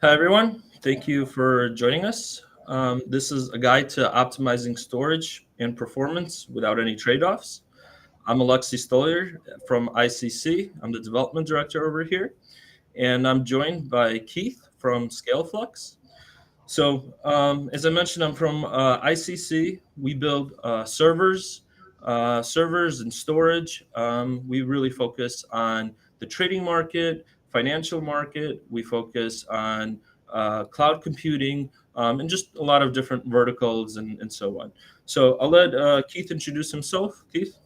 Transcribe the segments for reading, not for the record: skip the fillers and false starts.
Hi, everyone. Thank you for joining us. This is a guide to optimizing storage and performance without any trade-offs. I'm Alexi Stolier from ICC. I'm the development director over here, and I'm joined by Keith from ScaleFlux. As I mentioned, I'm from ICC. We build servers and storage. We really focus on the trading market, financial market. We focus on cloud computing, and just a lot of different verticals and so on. So I'll let Keith introduce himself. Keith?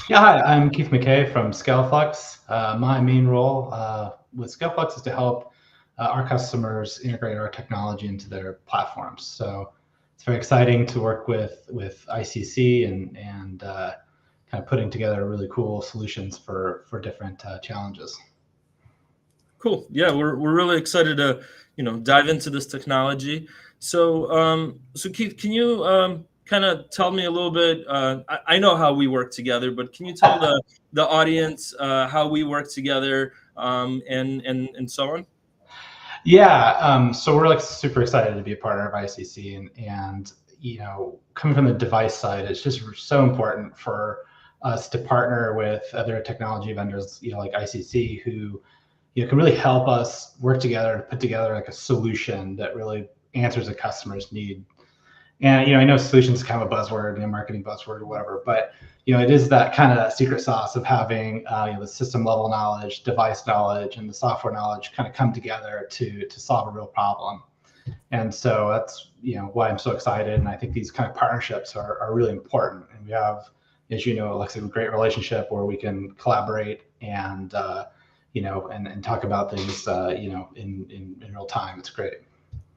Yeah, hi, I'm Keith McKay from ScaleFlux. My main role with ScaleFlux is to help our customers integrate our technology into their platforms. So it's very exciting to work with ICC and kind of putting together really cool solutions for different challenges. Cool. Yeah, we're really excited to dive into this technology. So Keith, can you kind of tell me a little bit? I know how we work together, but can you tell the audience how we work together and so on? Yeah, so we're like super excited to be a partner of ICC, and coming from the device side, it's just so important for us to partner with other technology vendors, like ICC, who can really help us work together to put together like a solution that really answers a customer's need. And I know solutions is kind of a buzzword, marketing buzzword or whatever, but it is that kind of that secret sauce of having the system level knowledge, device knowledge, and the software knowledge kind of come together to solve a real problem. And so that's why I'm so excited, and I think these kind of partnerships are really important. And we have, as you know, Alexa, a great relationship where we can collaborate and and talk about things in real time. It's great.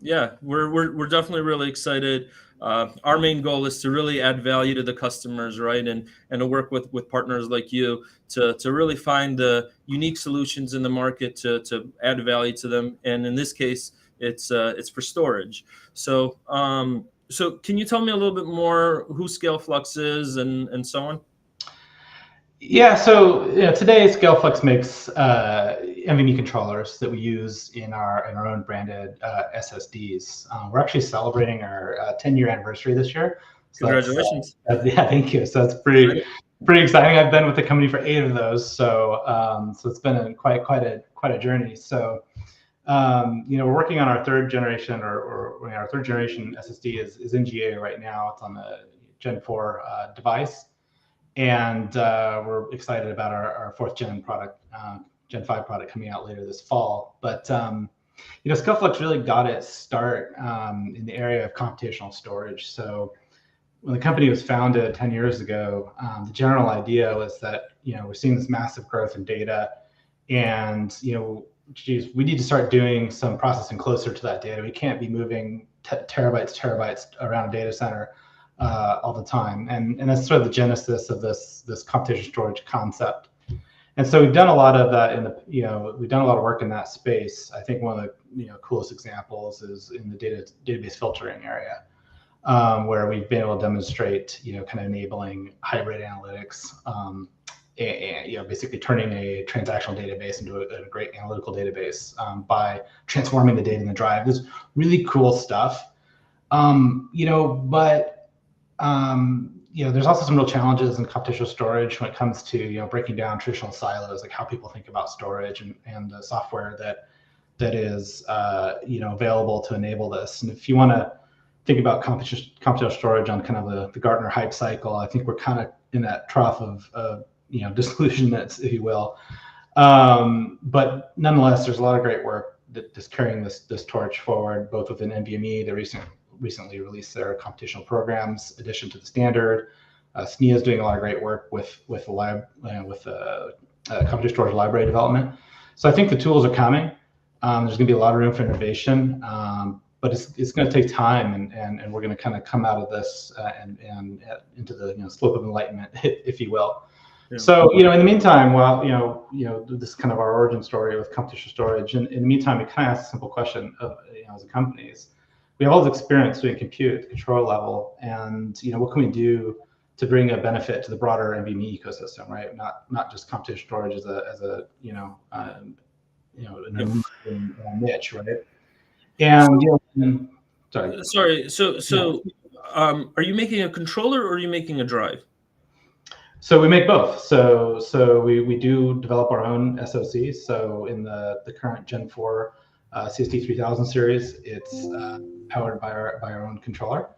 Yeah, we're definitely really excited. Our main goal is to really add value to the customers, right? And to work with partners like you to really find the unique solutions in the market to add value to them. And in this case, it's for storage. So can you tell me a little bit more who ScaleFlux is and so on? Yeah, so today ScaleFlux makes NVMe controllers that we use in our own branded SSDs. We're actually celebrating our 10-year anniversary this year. So congratulations! Yeah, thank you. So it's pretty exciting. I've been with the company for 8 of those, so it's been quite a journey. So we're working on our third generation, or our third generation SSD is in GA right now. It's on the Gen 4 device. And we're excited about our 4th gen product, Gen 5 product coming out later this fall. But ScaleFlux really got its start in the area of computational storage. So when the company was founded 10 years ago, the general idea was that we're seeing this massive growth in data, and we need to start doing some processing closer to that data. We can't be moving terabytes around a data center all the time, and that's sort of the genesis of this computational storage concept. And so we've done a lot of that we've done a lot of work in that space. I think one of the coolest examples is in the database filtering area, where we've been able to demonstrate kind of enabling hybrid analytics, and basically turning a transactional database into a great analytical database by transforming the data in the drive. This really cool stuff, but there's also some real challenges in computational storage when it comes to breaking down traditional silos, like how people think about storage and the software that is available to enable this. And if you want to think about computational storage on kind of the Gartner hype cycle, I think we're kind of in that trough of disillusionment, if you will. But nonetheless, there's a lot of great work that is carrying this torch forward, both within NVMe, the recently released their computational programs addition to the standard. SNIA is doing a lot of great work with computational storage library development. So I think the tools are coming. There's going to be a lot of room for innovation, but it's going to take time, and we're going to kind of come out of this and into the slope of enlightenment, if you will. Yeah. So in the meantime, while this is kind of our origin story with computational storage, and in the meantime, we kind of ask a simple question of as a company is, we have all this experience doing compute at the control level, and what can we do to bring a benefit to the broader NVMe ecosystem, right? Not just computational storage as a niche, right? And sorry. Sorry. Are you making a controller or are you making a drive? So we make both. So we do develop our own SoCs. So in the current Gen 4 CST 3000 series, it's powered by our own controller.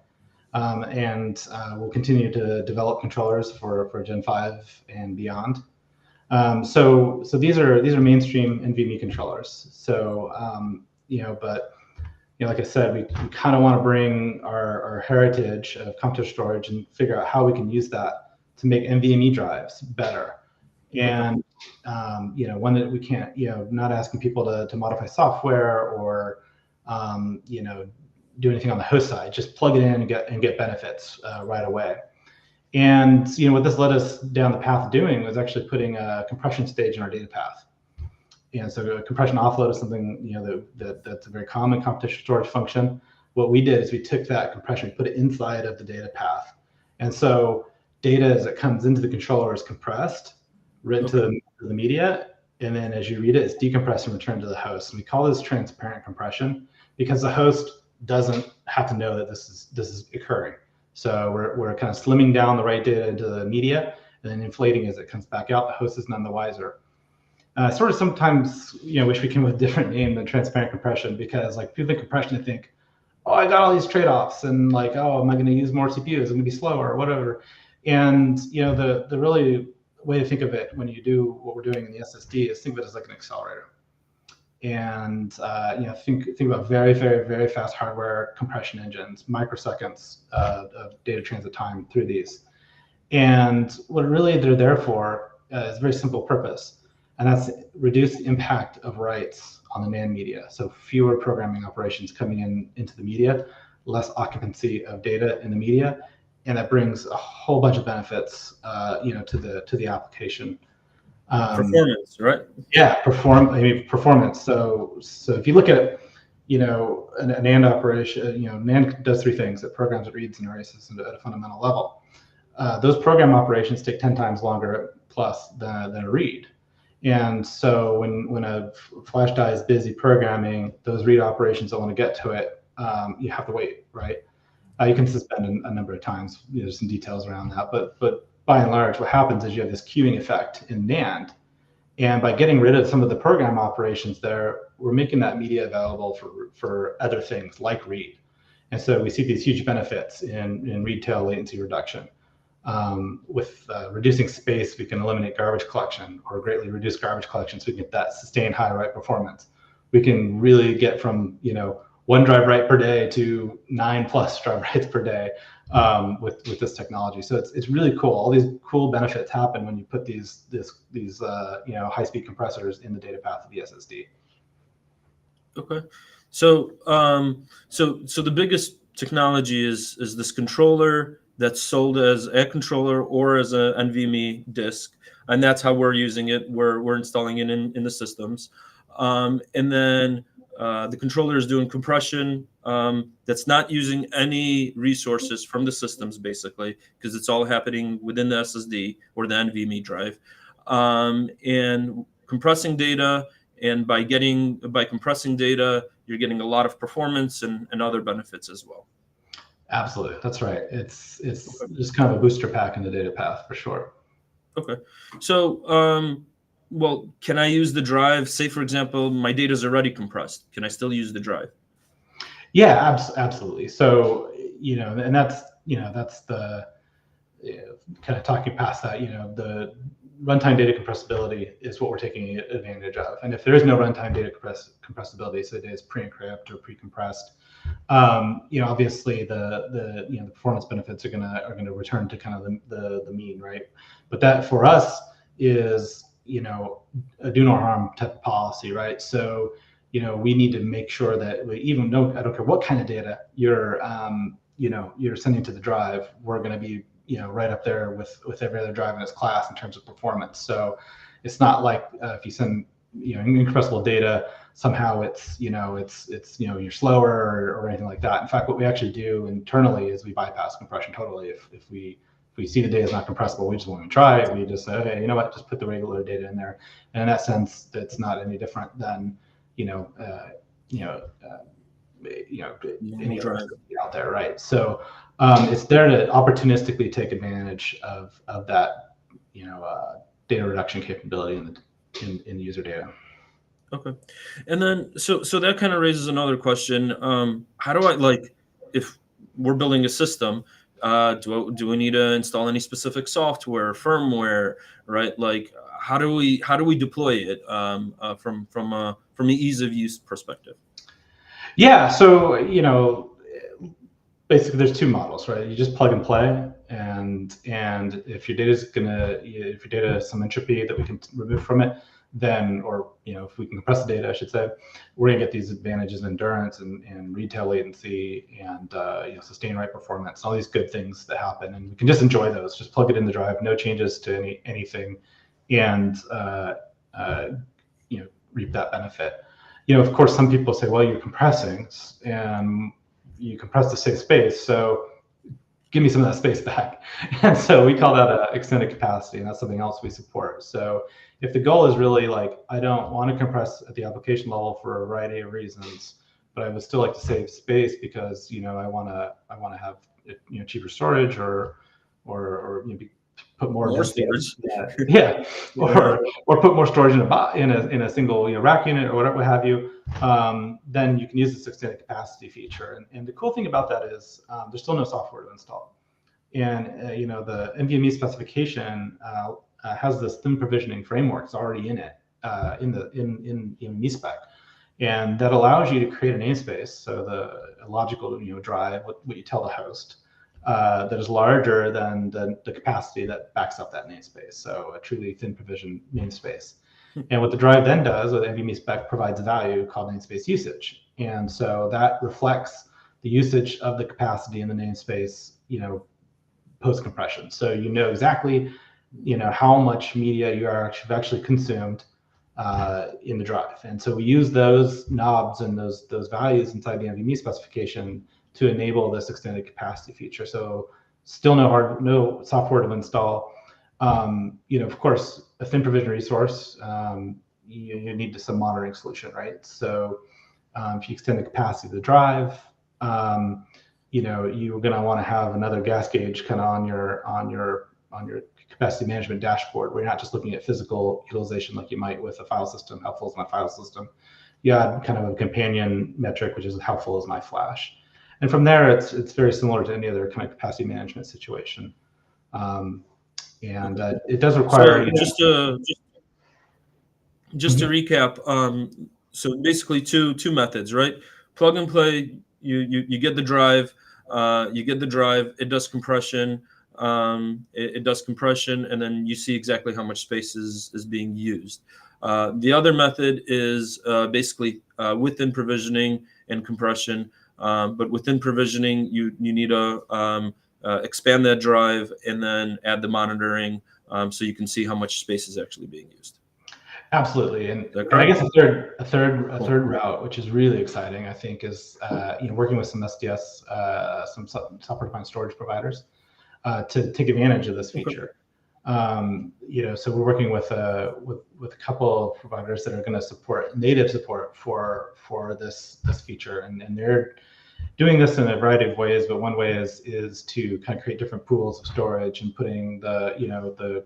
And we'll continue to develop controllers for Gen 5 and beyond. So these are mainstream NVMe controllers. So but like I said, we kind of want to bring our heritage of computational storage and figure out how we can use that to make NVMe drives better. And one that we can't, not asking people to modify software or do anything on the host side, just plug it in and get benefits right away. And what this led us down the path of doing was actually putting a compression stage in our data path. And so a compression offload is something that's a very common computational storage function. What we did is we took that compression, put it inside of the data path, and so data as it comes into the controller is compressed, written to the media, and then as you read it, it's decompressed and returned to the host. And we call this transparent compression because the host doesn't have to know that this is occurring. So we're kind of slimming down the right data into the media and then inflating as it comes back out. The host is none the wiser. Sort of sometimes, wish we came with a different name than transparent compression, because like people think compression, they think, oh, I got all these trade-offs and like, oh, am I going to use more CPUs? I'm going to be slower or whatever. And the really way to think of it when you do what we're doing in the SSD is think of it as like an accelerator. And think about very, very, very fast hardware compression engines, microseconds of data transit time through these. And what really they're there for is a very simple purpose, and that's reduce the impact of writes on the NAND media. So fewer programming operations coming into the media, less occupancy of data in the media, and that brings a whole bunch of benefits, to the application. Performance, right? Yeah, performance. So if you look at an NAND operation, NAND does three things: it programs, it reads, and erases at a fundamental level. Those program operations take 10 times longer plus than a read. And so when a flash die is busy programming, those read operations that want to get to it, you have to wait, right? You can suspend a number of times. There's some details around that, but by and large, what happens is you have this queuing effect in NAND. And by getting rid of some of the program operations there, we're making that media available for other things like read. And so we see these huge benefits in read tail latency reduction. With reducing space, we can eliminate garbage collection or greatly reduce garbage collection, so we can get that sustained high write performance. We can really get from 1 drive write per day to 9+ drive writes per day with this technology. So it's really cool. All these cool benefits happen when you put these high-speed compressors in the data path of the SSD. Okay, so the biggest technology is this controller that's sold as a controller or as a NVMe disk, and that's how we're using it. We're installing it in the systems, and then the controller is doing compression that's not using any resources from the systems, basically, because it's all happening within the SSD or the NVMe drive, and compressing data. And by compressing data, you're getting a lot of performance and other benefits as well. Absolutely, that's right. It's just kind of a booster pack in the data path for sure. Okay, so well, can I use the drive? Say, for example, my data is already compressed. Can I still use the drive? Yeah, absolutely. So and that's the kind of talking past that. The runtime data compressibility is what we're taking advantage of. And if there is no runtime data compressibility, so it is pre-encrypt or pre-compressed, obviously the performance benefits are gonna return to kind of the mean, right? But that for us is a do no harm type of policy, right? So we need to make sure that I don't care what kind of data you're sending to the drive, we're going to be right up there with every other drive in its class in terms of performance. So it's not like if you send incompressible data, somehow it's you're slower or anything like that. In fact, what we actually do internally is we bypass compression totally. If we see the data is not compressible, we just won't even try it. We just say, okay, you know what, just put the regular data in there. And in that sense, it's not any different than any other out there, right? So it's there to opportunistically take advantage of that, data reduction capability in the user data. Okay, and then so that kind of raises another question. How do I, if we're building a system, do we need to install any specific software, firmware, right? Like how do we deploy it from the ease of use perspective? Yeah, so basically there's two models, right? You just plug and play, and if your data has some entropy that we can remove from it, then, or if we can compress the data, I should say, we're gonna get these advantages in endurance and read tail latency and sustained write performance, all these good things that happen, and we can just enjoy those. Just plug it in the drive, no changes to anything, and reap that benefit. Of course, some people say, well, you're compressing and you compress to save space, so give me some of that space back. And so we call that extended capacity, and that's something else we support. So if the goal is really like, I don't want to compress at the application level for a variety of reasons, but I would still like to save space because I want to have cheaper storage or put more storage. Yeah, or put more storage in a single rack unit or whatever, what have you. Then you can use this extended capacity feature. And the cool thing about that is there's still no software to install. And the NVMe specification has this thin provisioning framework. It's already in it in MeSpec, and that allows you to create a namespace. So the logical drive, what you tell the host, that is larger than the capacity that backs up that namespace. So a truly thin provision namespace. And what the drive then does with NVMe spec provides a value called namespace usage. And so that reflects the usage of the capacity in the namespace, post compression. So exactly, how much media you have actually consumed in the drive. And so we use those knobs and those values inside the NVMe specification to enable this extended capacity feature. So still no software to install. Of course, a thin provision resource, you need some monitoring solution, right? So if you extend the capacity of the drive, you're going to want to have another gas gauge kind of on your capacity management dashboard, where you're not just looking at physical utilization like you might with a file system. How full is my file system? You add kind of a companion metric, which is how full is my flash. And from there, it's very similar to any other kind of capacity management situation. And it does require. So just to recap, so basically two methods, right? Plug and play. You get the drive. It does compression. It does compression, and then you see exactly how much space is being used. The other method is basically within provisioning and compression. But within provisioning, you need to expand that drive and then add the monitoring so you can see how much space is actually being used. Absolutely, and I guess a third route, which is really exciting, I think, is working with some SDS, some software-defined storage providers to take advantage of this feature. So we're working with a couple of providers that are going to support native support for this feature, and they're doing this in a variety of ways. But one way is to kind of create different pools of storage and putting the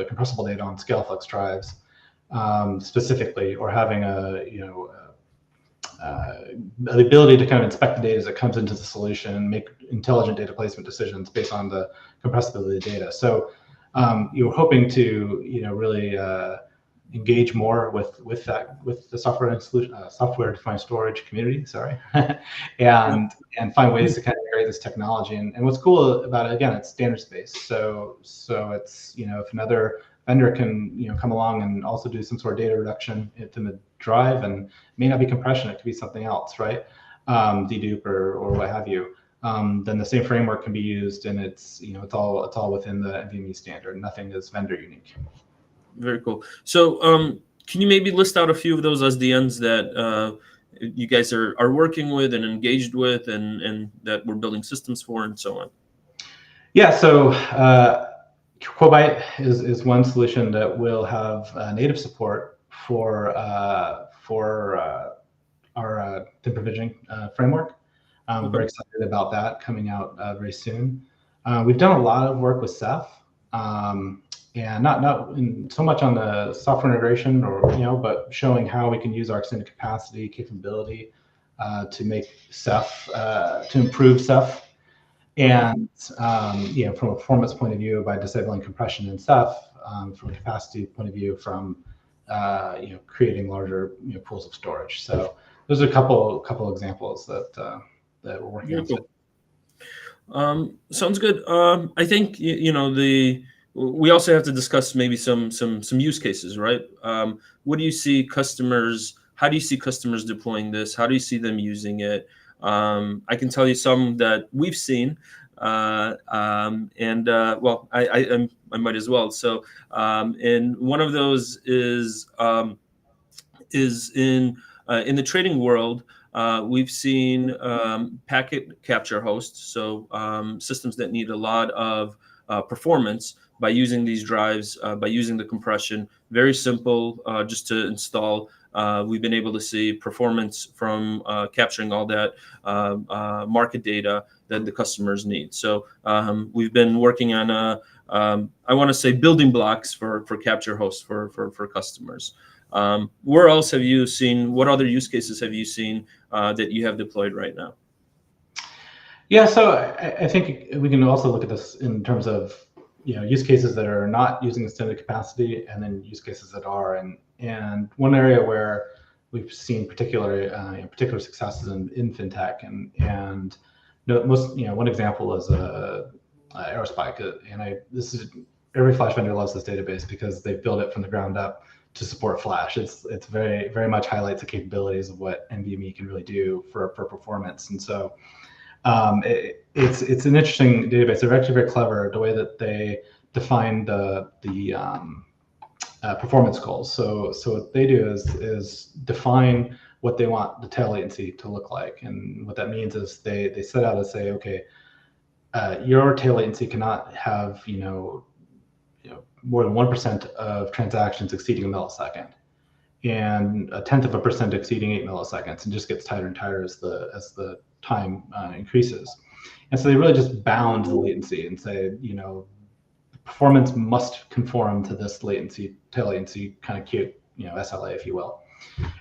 compressible data on ScaleFlux drives specifically, or having the ability to kind of inspect the data as it comes into the solution and make intelligent data placement decisions based on the compressibility of the data. So you're hoping to really engage more with the software-defined storage community, and find ways to kind of integrate this technology. And what's cool about it, again, it's standards based. So it's if another vendor can come along and also do some sort of data reduction in the drive, and it may not be compression, it could be something else, right? Dedupe or what have you. Then the same framework can be used, and it's all within the NVMe standard. Nothing is vendor unique. Very cool. So can you maybe list out a few of those SDNs that you guys are working with and engaged with, and that we're building systems for, and so on? Yeah. So Quobyte is one solution that will have native support for thin provisioning framework. Okay. Very excited about that coming out very soon. We've done a lot of work with Ceph, and not so much on the software integration but showing how we can use our extended capacity capability to make Ceph, to improve Ceph. And from a performance point of view, by disabling compression in Ceph, from a capacity point of view, from creating larger pools of storage. So those are a couple examples that we're working Very on. cool. Sounds good. I think we also have to discuss maybe some use cases, right? What do you see customers? How do you see customers deploying this? How do you see them using it? I can tell you some that we've seen, well, I might as well. So, and one of those is in the trading world. We've seen packet capture hosts, so systems that need a lot of performance by using these drives, by using the compression. Very simple, just to install. We've been able to see performance from capturing all that market data that the customers need. So we've been working on I want to say building blocks for capture hosts for customers. Where else have you seen? What other use cases have you seen that you have deployed right now? Yeah, so I think we can also look at this in terms of use cases that are not using extended capacity, and then use cases that are. And one area where we've seen particular successes in fintech, and one example is Aerospike, and every Flash vendor loves this database because they've built it from the ground up to support Flash. It's very, very much highlights the capabilities of what NVMe can really do for performance. And so it's an interesting database. They're actually very clever the way that they define the performance goals. So what they do is define what they want the tail latency to look like, and what that means is they set out to say, okay, your tail latency cannot have more than 1% of transactions exceeding a millisecond, and 0.1% exceeding 8 milliseconds, and just gets tighter and tighter as the time increases. And so they really just bound the latency and say, performance must conform to this tail latency kind of cute, SLA, if you will.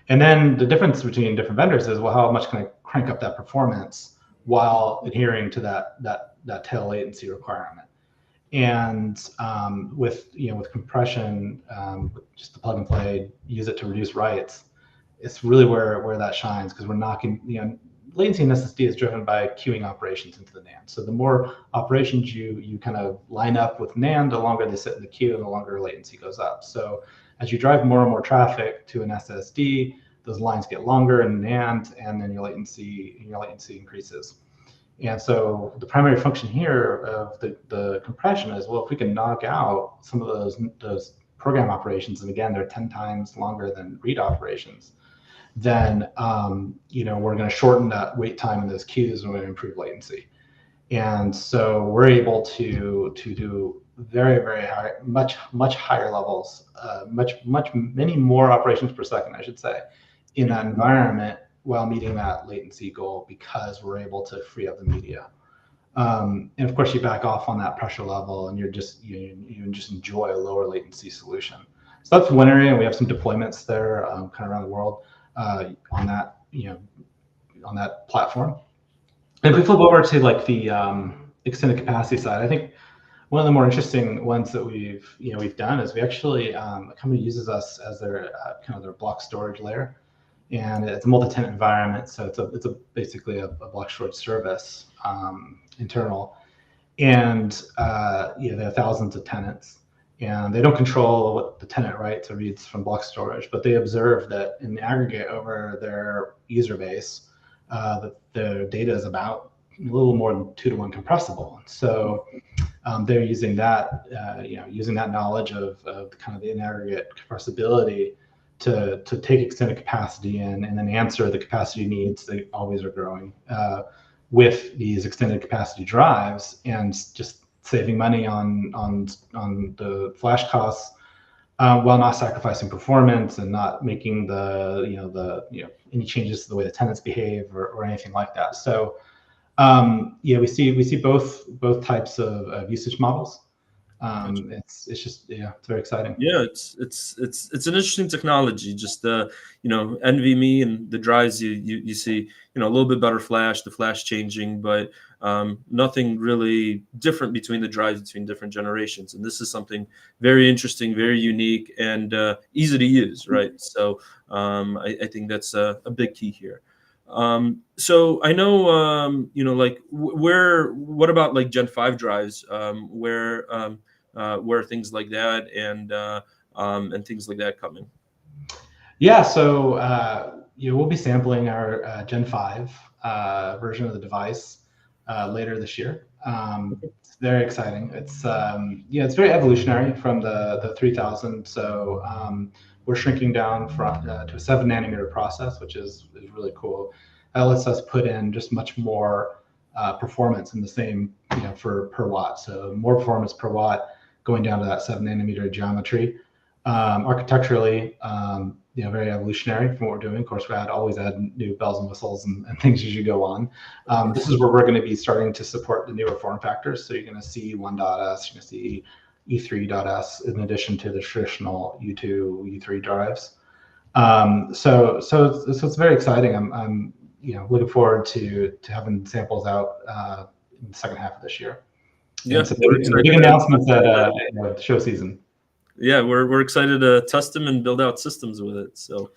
And then the difference between different vendors is, well, how much can I crank up that performance while adhering to that tail latency requirement? And with compression, just the plug and play, use it to reduce writes. It's really where that shines, because we're knocking, latency in SSD is driven by queuing operations into the NAND. So the more operations you kind of line up with NAND, the longer they sit in the queue, and the longer latency goes up. So as you drive more and more traffic to an SSD, those lines get longer in NAND, and then your latency increases. And so the primary function here of the compression is, well, if we can knock out some of those program operations, and again, they're 10 times longer than read operations, then we're going to shorten that wait time in those queues, and we're going to improve latency. And so we're able to do very, very high, much higher levels, many more operations per second, I should say, in that environment, while meeting that latency goal, because we're able to free up the media. And of course, you back off on that pressure level, and you just enjoy a lower latency solution. So that's one area, and we have some deployments there, kind of around the world, on that platform. And if we flip over to like the extended capacity side, I think one of the more interesting ones that we've done is we actually, a company uses us as their kind of their block storage layer. And it's a multi-tenant environment, so it's basically a block storage service, internal, and they have thousands of tenants, and they don't control what the tenant writes or reads from block storage, but they observe that in the aggregate over their user base, that their data is about a little more than 2-to-1 compressible. So they're using that, knowledge of kind of the in aggregate compressibility to take extended capacity in, and then answer the capacity needs that always are growing with these extended capacity drives, and just saving money on the flash costs, while not sacrificing performance and not making any changes to the way the tenants behave or anything like that. So yeah, we see both types of usage models. It's just it's very exciting. Yeah, it's an interesting technology. Just NVMe and the drives you see, a little bit better flash, the flash changing, but nothing really different between the drives between different generations. And this is something very interesting, very unique, and easy to use, right? So I think that's a big key here. So I know, like what about like Gen 5 drives, where things like that and things like that come in? Yeah, so we'll be sampling our Gen 5 version of the device later this year. It's very exciting. It's it's very evolutionary from the 3000. So we're shrinking down to a 7 nanometer process, which is really cool. That lets us put in just much more performance in the same per watt. So more performance per watt going down to that 7 nanometer geometry. Architecturally, very evolutionary from what we're doing. Of course, we always add new bells and whistles and things as you go on. This is where we're going to be starting to support the newer form factors. So you're going to see 1.S, you're going to see E3.S in addition to the traditional U2, U3 drives. So it's very exciting. I'm looking forward to having samples out in the second half of this year. Yeah, and some big announcements at show season. Yeah, we're excited to test them and build out systems with it. So,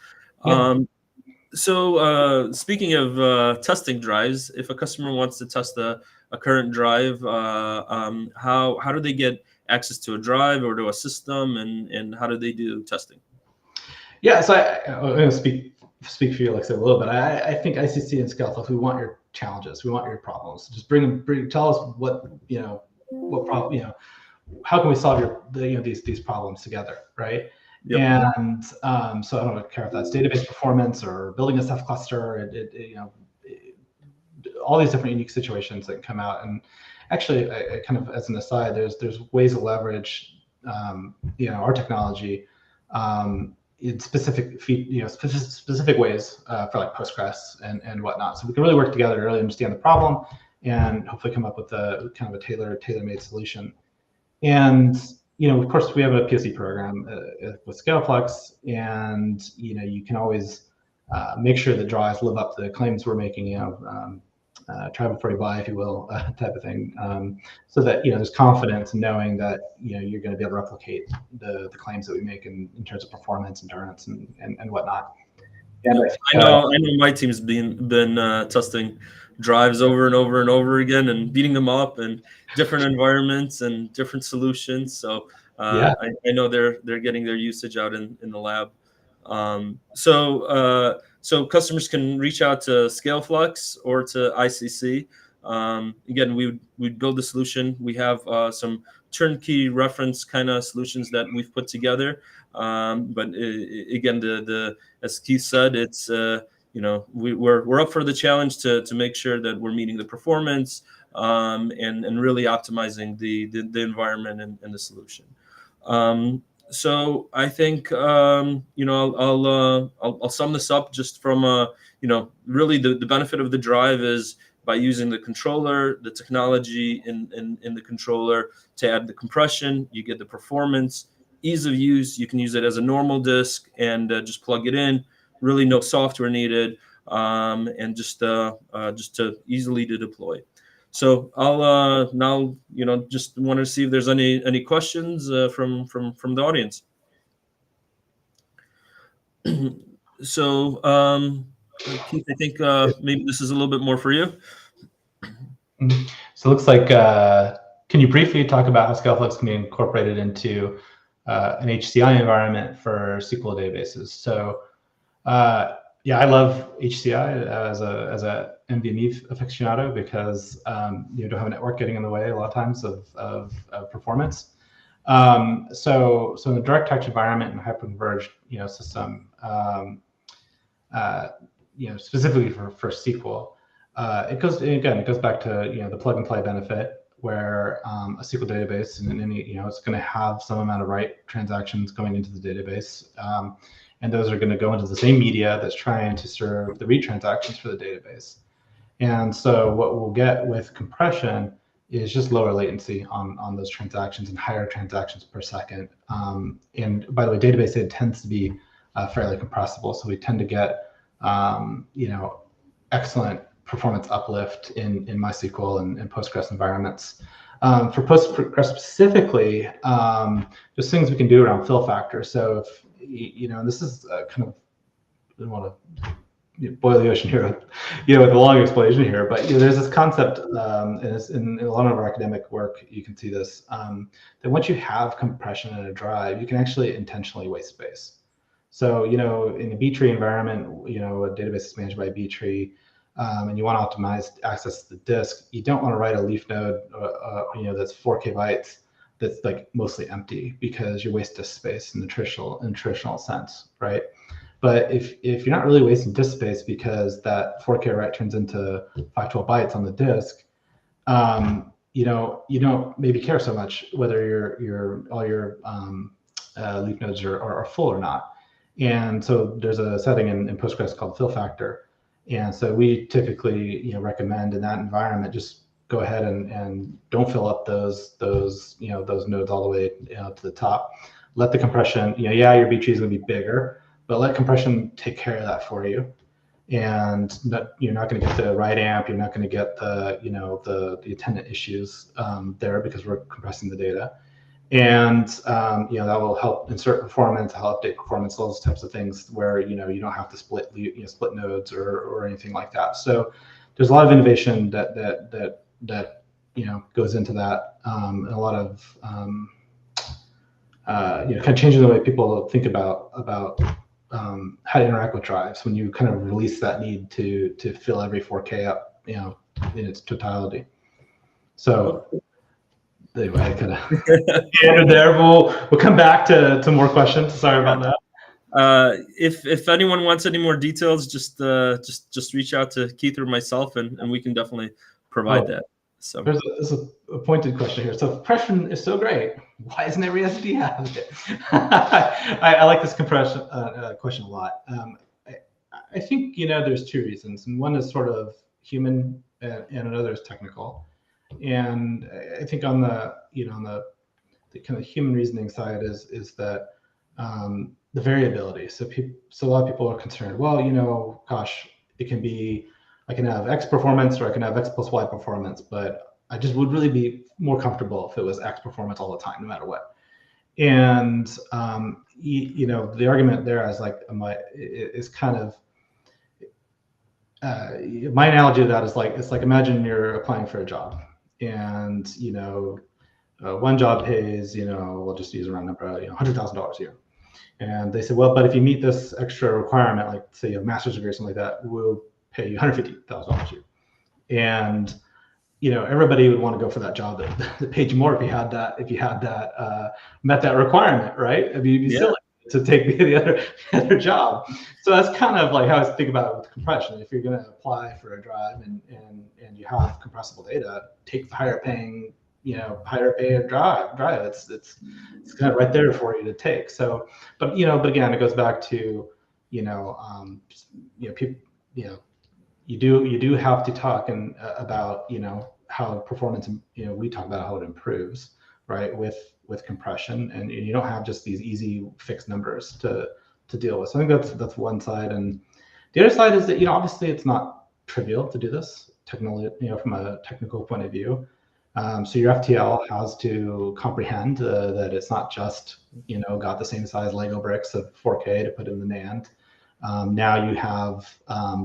speaking of testing drives, if a customer wants to test a current drive, how do they get access to a drive or to a system, and how do they do testing? Yeah, so I'm going to speak for you, Alexa, a little bit. I think ICC and ScaleFlux, we want your challenges, we want your problems. Just tell us what problem, how can we solve these problems together, right? Yep. And so I don't care if that's database performance or building a Ceph cluster, all these different unique situations that come out. And actually, I kind of as an aside, there's ways to leverage our technology in specific specific ways for like Postgres and whatnot. So we can really work together to really understand the problem and hopefully come up with a kind of a tailor-made solution. And of course, we have a POC program with ScaleFlux, and you can always make sure the drives live up to the claims we're making. Try before you buy, if you will, type of thing, so that there's confidence in knowing that you're going to be able to replicate the claims that we make in terms of performance, endurance, and whatnot. And I know my team's been testing drives over and over and over again and beating them up in different environments and different solutions. So I know they're getting their usage out in the lab. So customers can reach out to ScaleFlux or to ICC. Again, we'd build a solution. We have some turnkey reference kind of solutions that we've put together. But again, as Keith said, it's we're up for the challenge to make sure that we're meeting the performance and really optimizing the environment and the solution. So I think I'll sum this up just from really the benefit of the drive is by using the controller, the technology in the controller to add the compression, you get the performance, ease of use. You can use it as a normal disk and just plug it in. Really, no software needed, and just to easily to deploy. So I'll now just want to see if there's any questions from the audience. So Keith, I think maybe this is a little bit more for you. So it looks like, can you briefly talk about how ScaleFlux can be incorporated into an HCI environment for SQL databases? So I love HCI as a NVMe aficionado because you don't have a network getting in the way a lot of times of performance. So in a direct touch environment and hyperconverged system, specifically for SQL, it goes back to the plug and play benefit where a SQL database and any, it's going to have some amount of write transactions going into the database, and those are going to go into the same media that's trying to serve the read transactions for the database. And so what we'll get with compression is just lower latency on those transactions and higher transactions per second. And by the way, database data tends to be fairly compressible, so we tend to get excellent performance uplift in MySQL and Postgres environments. For Postgres specifically, there's things we can do around fill factor. So if this is kind of, I don't want to boil the ocean here with a long explanation here, but there's this concept, and it's in a lot of our academic work, you can see this, that once you have compression in a drive, you can actually intentionally waste space. So in a B-tree environment, a database is managed by a B-tree, and you want to optimize access to the disk, you don't want to write a leaf node, that's 4K bytes that's like mostly empty, because you waste disk space in the traditional sense, right? But if you're not really wasting disk space because that 4K write turns into 512 bytes on the disk, you don't maybe care so much whether all your leaf nodes are full or not. And so there's a setting in Postgres called fill factor. And so we typically recommend in that environment, just go ahead and don't fill up those nodes all the way to the top. Let the compression, your B tree is going to be bigger, but let compression take care of that for you. And you're not going to get the write amp, you're not going to get the attendant issues there, because we're compressing the data. And that will help insert performance, help update performance, those types of things where you don't have to split nodes or anything like that. So there's a lot of innovation that goes into that, and a lot of kind of changing the way people think about how to interact with drives when you kind of release that need to fill every 4K up in its totality. So anyway, I kind of ended there. We'll come back to more questions. Sorry about that. If anyone wants any more details, just reach out to Keith or myself, and we can definitely provide that. So there's a pointed question here. So compression is so great, why isn't every SD have it? I like this compression question a lot. I think there's two reasons, and one is sort of human, and another is technical. And I think on the the kind of human reasoning side is that the variability. So a lot of people are concerned. Well, gosh, it can be, I can have X performance or I can have X plus Y performance, but I just would really be more comfortable if it was X performance all the time, no matter what. And the argument there is kind of my analogy of that is it's like imagine you're applying for a job, and one job pays we'll just use a round number, $100,000 a year. And they said, well, but if you meet this extra requirement, like say you have a master's degree or something like that, we'll pay you $150,000 a year. And everybody would want to go for that job that paid you more if you had that met that requirement, right? I mean, you'd be silly to take the other job. So that's kind of like how I think about it with compression. If you're going to apply for a drive and you have compressible data, take the higher paying drive. It's kind of right there for you to take. So, but again, it goes back to people, you do have to talk about how performance, we talk about how it improves, right, with compression, and you don't have just these easy fixed numbers to deal with. So I think that's one side, and the other side is that obviously it's not trivial to do this technically, from a technical point of view. So your FTL has to comprehend that it's not just got the same size Lego bricks of 4K to put in the NAND. Now you have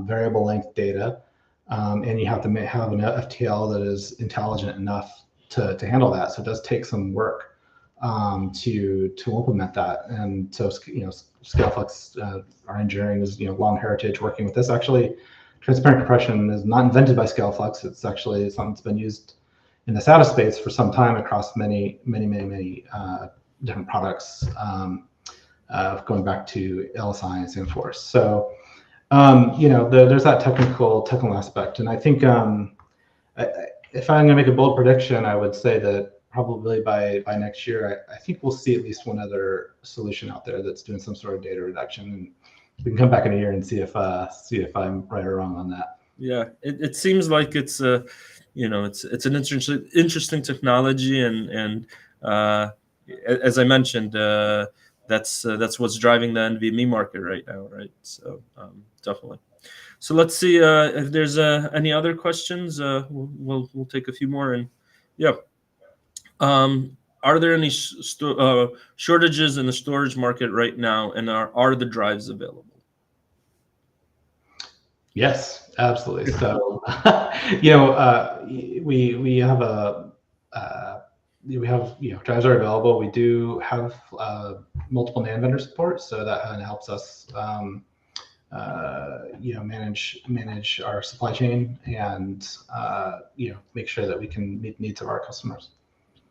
variable length data, and you have to have an FTL that is intelligent enough to handle that. So it does take some work to implement that. And so ScaleFlux, our engineering is long heritage working with this. Actually, transparent compression is not invented by ScaleFlux. It's actually something that's been used in the SATA space for some time across many different products, going back to LSI and Sandforce. So there's that technical aspect, and I think if I'm going to make a bold prediction, I would say that probably by next year, I think we'll see at least one other solution out there that's doing some sort of data reduction, and we can come back in a year and see if I'm right or wrong on that. Yeah, it seems like it's it's an interesting technology, and as I mentioned, that's what's driving the NVMe market right now, right? So definitely. So let's see if there's any other questions. We'll take a few more, and yeah. Are there any shortages in the storage market right now, and are the drives available? Yes, absolutely. So, we have drives are available. We do have multiple NAND vendor support, so that helps us manage our supply chain and make sure that we can meet the needs of our customers.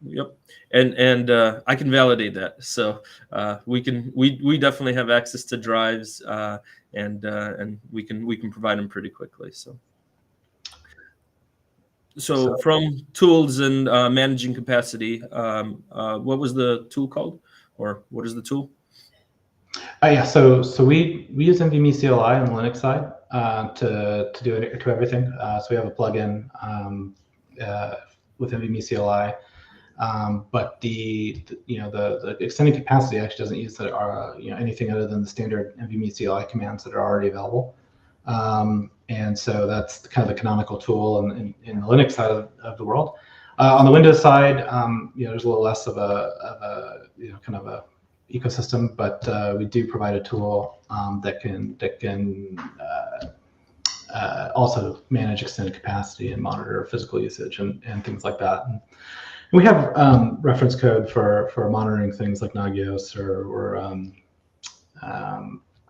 Yep, and I can validate that. So we definitely have access to drives, and we can provide them pretty quickly. So from tools and managing capacity, what was the tool called, or what is the tool? Yeah, so we use NVMe CLI on the Linux side to do everything. So we have a plugin with NVMe CLI. But the extended capacity actually doesn't use anything other than the standard NVMe CLI commands that are already available. And so that's kind of the canonical tool in the Linux side of the world. On the Windows side, there's a little less of a kind of a ecosystem, but we do provide a tool that can also manage extended capacity and monitor physical usage and things like that. And we have reference code for monitoring things like Nagios or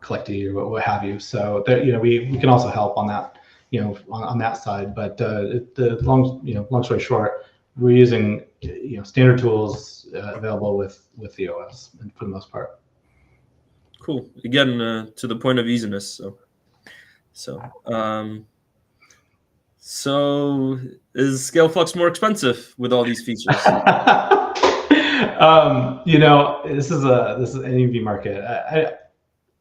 Collecti or what have you. So that, we can also help on that, on that side. But the long story short, we're using standard tools available with the OS for the most part. Cool. Again, to the point of easiness. So is ScaleFlux more expensive with all these features? This is an EV market.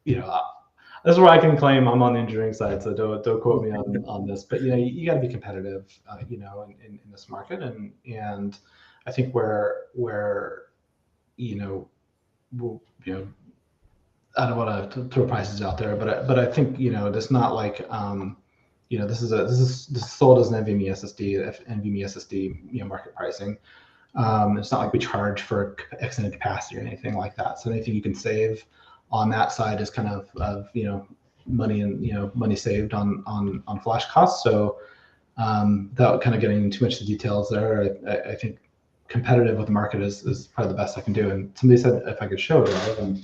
This is where I can claim I'm on the engineering side, so don't quote me on this. But you got to be competitive, in this market, and I think where I don't want to throw prices out there, but I think it's not like this is sold as an NVMe SSD market pricing. It's not like we charge for extended capacity or anything like that. So anything you can save on that side is kind of money and money saved on flash costs. So without kind of getting into too much of the details there, I think competitive with the market is probably the best I can do. And somebody said if I could show it, and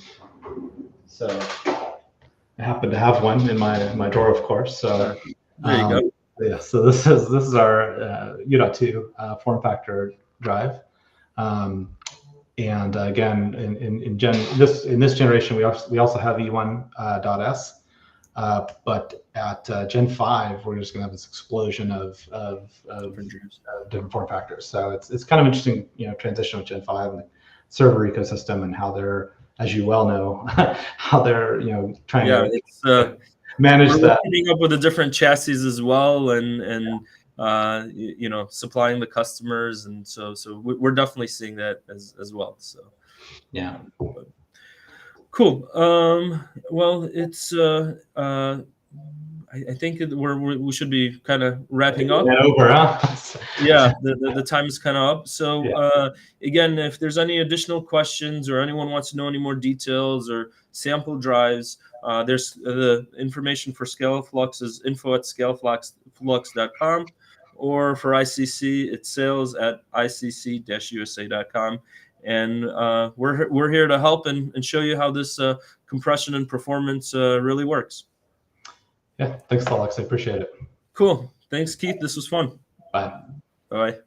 so I happen to have one in my drawer, of course. So there you go. Yeah, so this is our U.2 form factor drive. And again, in this generation, we also have E1.S, but at Gen 5, we're just going to have this explosion of different form factors. So it's kind of interesting, transition with Gen 5 and the server ecosystem and how they're, as you well know, how they're trying to manage that. We're keeping up with the different chassis as well, and supplying the customers, and so we're definitely seeing that as well. So yeah, cool. Well, it's I think we should be kind of wrapping up. Over, huh? Yeah, the time is kind of up. So again, if there's any additional questions or anyone wants to know any more details or sample drives, there's the information for ScaleFlux is info@scaleflux.com, or for ICC, it's sales@icc-usa.com. And we're here to help and show you how this compression and performance really works. Yeah, thanks, Alex. I appreciate it. Cool. Thanks, Keith. This was fun. Bye. Bye.